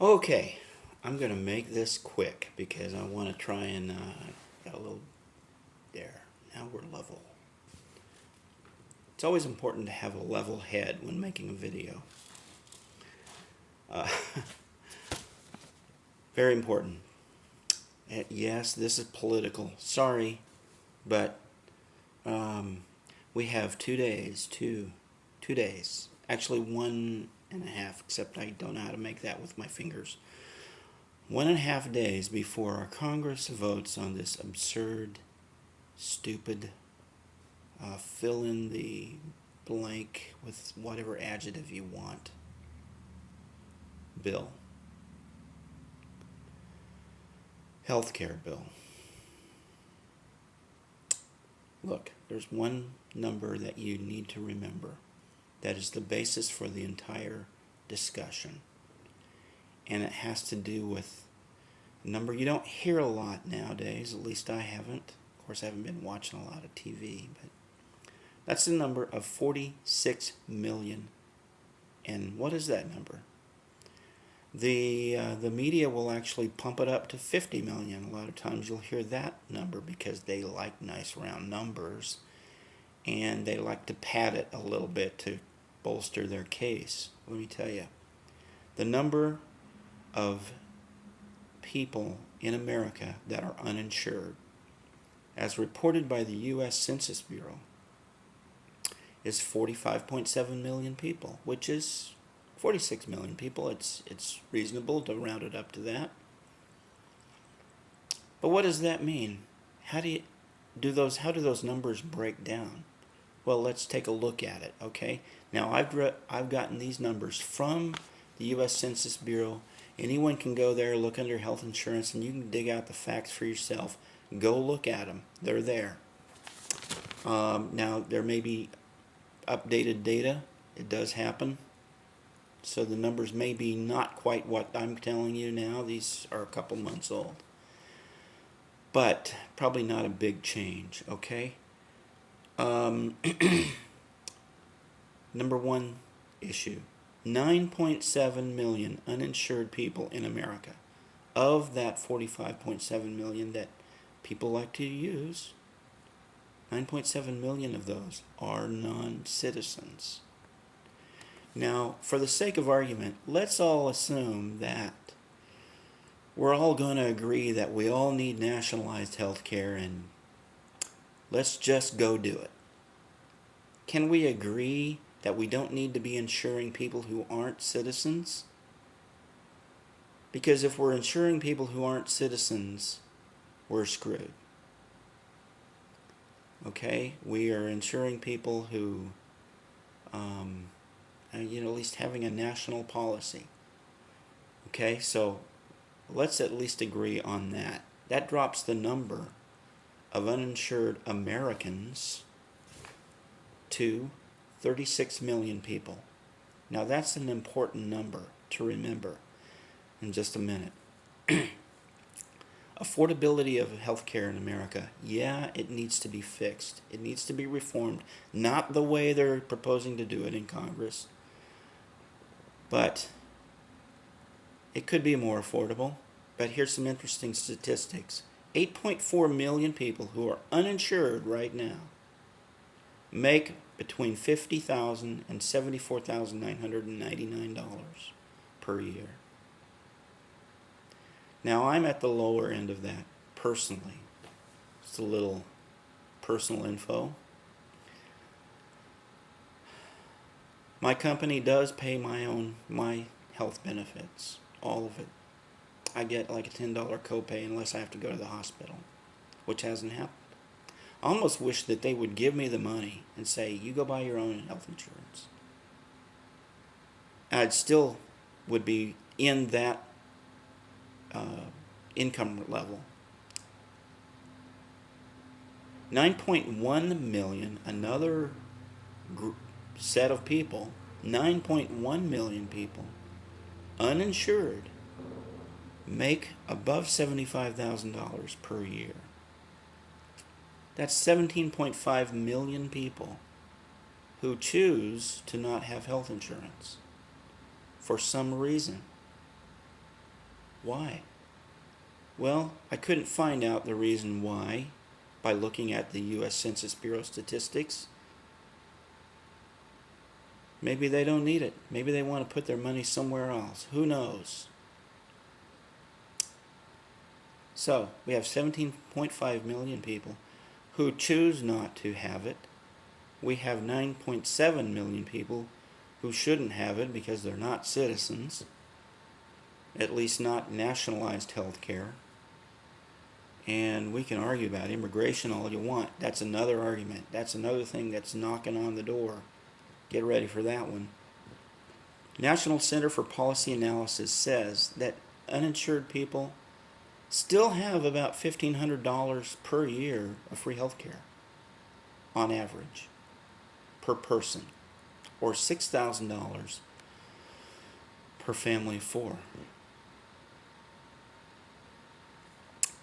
Okay, I'm going to make this quick because I want to try and get a little there. Now we're level. It's always important to have a level head when making a video. Uh, very important. Yes, this is political. Sorry, but we have 2 days, two days. Actually, 1.5, except I don't know how to make that with my fingers. 1.5 days before our Congress votes on this absurd, stupid, fill in the blank with whatever adjective you want bill. Healthcare bill. Look, there's one number that you need to remember. That is the basis for the entire discussion. And it has to do with a number you don't hear a lot nowadays, at least I haven't. Of course, I haven't been watching a lot of TV, but that's the number of 46 million. And what is that number? The media will actually pump it up to 50 million. A lot of times you'll hear that number because they like nice round numbers and they like to pad it a little bit to bolster their case. Let me tell you, the number of people in America that are uninsured, as reported by the U.S. Census Bureau, is 45.7 million people, which is 46 million people. It's reasonable to round it up to that. But what does that mean? How do those numbers break down? Well, let's take a look at it, okay? Now, I've gotten these numbers from the U.S. Census Bureau. Anyone can go there, look under health insurance, and you can dig out the facts for yourself. Go look at them. They're there. Now, there may be updated data. It does happen. So the numbers may be not quite what I'm telling you now. These are a couple months old. But probably not a big change, okay? Number one issue. 9.7 million uninsured people in America. Of that 45.7 million that people like to use, 9.7 million of those are non-citizens. Now, for the sake of argument, let's all assume that we're all going to agree that we all need nationalized health care and let's just go do it. Can we agree that we don't need to be insuring people who aren't citizens? Because if we're insuring people who aren't citizens, we're screwed. Okay? We are insuring people who, at least having a national policy. Okay, so let's at least agree on that. That drops the number of uninsured Americans to 36 million people. Now that's an important number to remember in just a minute. Affordability of healthcare in America, yeah, it needs to be fixed. It needs to be reformed. Not the way they're proposing to do it in Congress, but it could be more affordable. But here's some interesting statistics. 8.4 million people who are uninsured right now make between $50,000 and $74,999 per year. Now, I'm at the lower end of that, personally. Just a little personal info. My company does pay my health benefits, all of it. I get like a $10 copay unless I have to go to the hospital, which hasn't happened. I almost wish that they would give me the money and say, you go buy your own health insurance. I'd still would be in that income level. 9.1 million, another set of people, 9.1 million people, uninsured, make above $75,000 per year. That's 17.5 million people who choose to not have health insurance for some reason. Why? Well, I couldn't find out the reason why by looking at the U.S. Census Bureau statistics. Maybe they don't need it. Maybe they want to put their money somewhere else. Who knows? So, we have 17.5 million people who choose not to have it. We have 9.7 million people who shouldn't have it because they're not citizens, at least not nationalized health care. And we can argue about immigration all you want. That's another argument. That's another thing that's knocking on the door. Get ready for that one. National Center for Policy Analysis says that uninsured people still have about $1,500 per year of free health care on average per person, or $6,000 per family of four.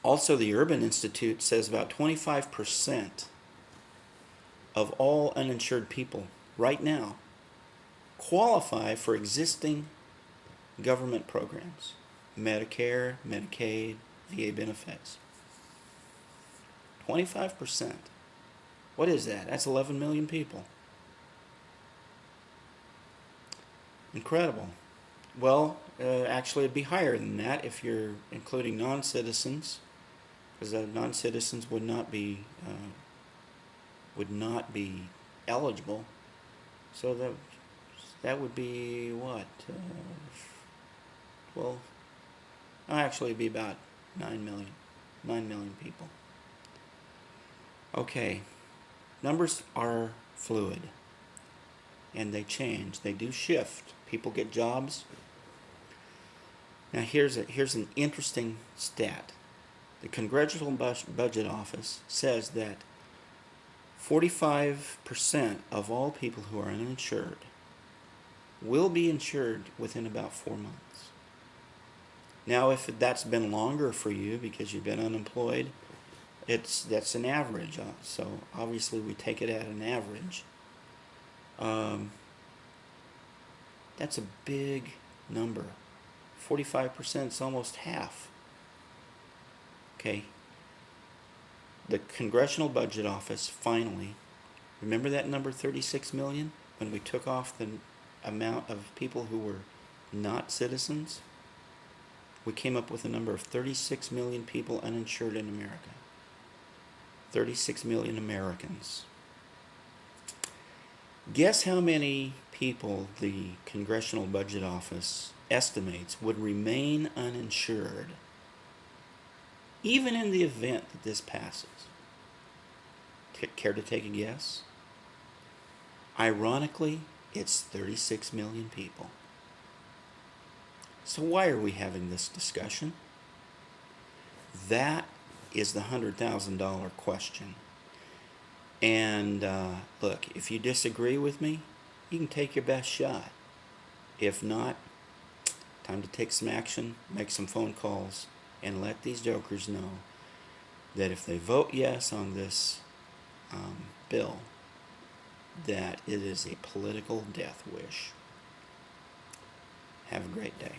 Also, the Urban Institute says about 25% of all uninsured people right now qualify for existing government programs, Medicare, Medicaid, VA benefits. 25%. What is that? That's 11 million people. Incredible. Well, actually it'd be higher than that if you're including non-citizens, because non-citizens would not be eligible. So that would be what? Well, actually it'd be about 9 million people. Okay, numbers are fluid, and they change. They do shift. People get jobs. Now here's an interesting stat. The Congressional Budget Office says that 45% of all people who are uninsured will be insured within about 4 months. Now, if that's been longer for you because you've been unemployed, that's an average. So obviously we take it at an average. That's a big number. 45% is almost half. Okay. The Congressional Budget Office finally, remember that number 36 million when we took off the amount of people who were not citizens? We came up with a number of 36 million people uninsured in America. 36 million Americans. Guess how many people the Congressional Budget Office estimates would remain uninsured even in the event that this passes? Care to take a guess? Ironically, it's 36 million people. So why are we having this discussion? That is the $100,000 question. And look, if you disagree with me, you can take your best shot. If not, time to take some action, make some phone calls, and let these jokers know that if they vote yes on this bill, that it is a political death wish. Have a great day.